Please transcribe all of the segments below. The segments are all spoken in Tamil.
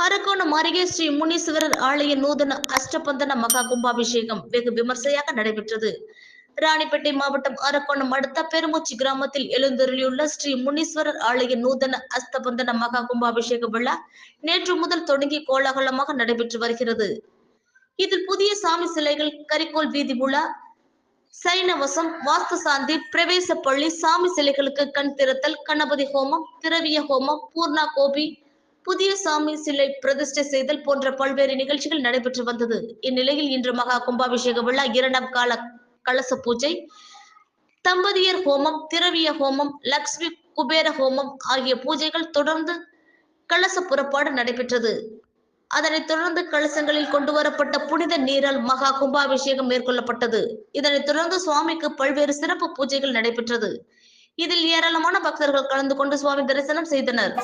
அரக்கோணம் அருகே ஸ்ரீ முனீஸ்வரர் ஆலய நூதன அஷ்டபந்தன மகா கும்பாபிஷேகம் வெகு விமர்சையாக நடைபெற்றது. ராணிப்பேட்டை மாவட்டம் அரக்கோணம் அடுத்த பெருமூச்சி கிராமத்தில் எழுந்தருளியுள்ள ஸ்ரீ முனீஸ்வரர் ஆலய நூதன அஷ்டபந்தன மகா கும்பாபிஷேக விழா நேற்று முதல் தொடங்கி கோலாகலமாக நடைபெற்று வருகிறது. இதில் புதிய சாமி சிலைகள், கரிக்கோல் வீதி உலா, சைனவசம், வாஸ்து சாந்தி, பிரவேச பள்ளி, சாமி சிலைகளுக்கு கண் திறத்தல், கணபதி ஹோமம், திரவிய ஹோமம், பூர்ணா கோபி, புதிய சாமி சிலை பிரதிஷ்டை செய்தல் போன்ற பல்வேறு நிகழ்ச்சிகள் நடைபெற்று வந்தது. இந்நிலையில் இன்று மகா கும்பாபிஷேக விழா இரண்டாம் கால கலச பூஜை, தம்பதியர் ஹோமம், திரவிய ஹோமம், லக்ஷ்மி குபேர ஹோமம் ஆகிய பூஜைகள் தொடர்ந்து கலச புறப்பாடு நடைபெற்றது. அதனைத் தொடர்ந்து கலசங்களில் கொண்டு வரப்பட்ட புனித நீரால் மகா கும்பாபிஷேகம் மேற்கொள்ளப்பட்டது. இதனைத் தொடர்ந்து சுவாமிக்கு பல்வேறு சிறப்பு பூஜைகள் நடைபெற்றது. இதில் ஏராளமான பக்தர்கள் கலந்து கொண்டு சுவாமி தரிசனம் செய்தனர்.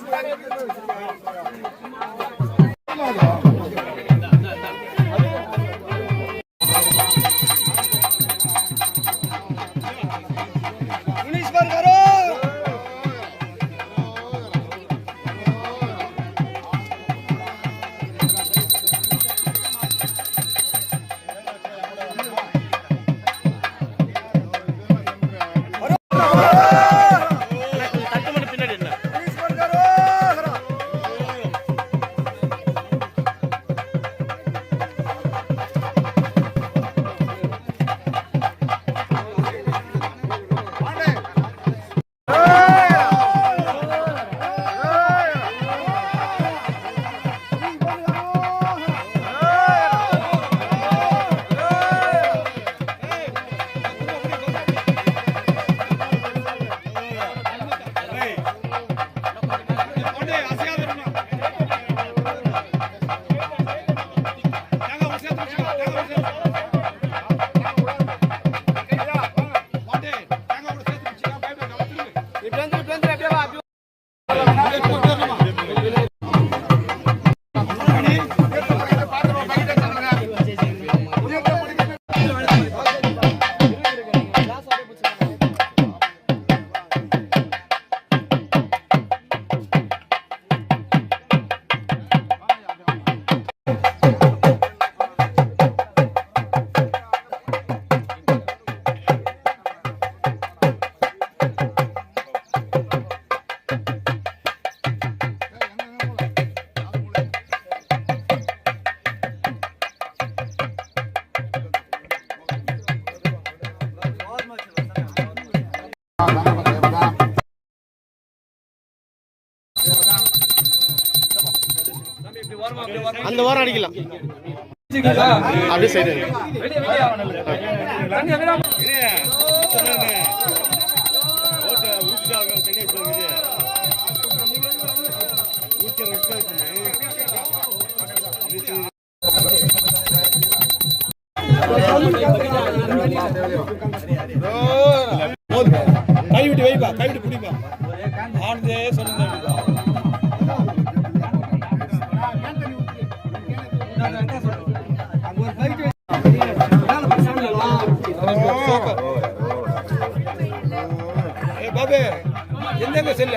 அந்த வாரம் அடிக்கலாம் அப்படியே சைடு கைவிட்டு வைப்பா, கைவிட்டு பிடிப்பா, ஆனதே சொல்லுங்க. பாபு எந்த செல்ல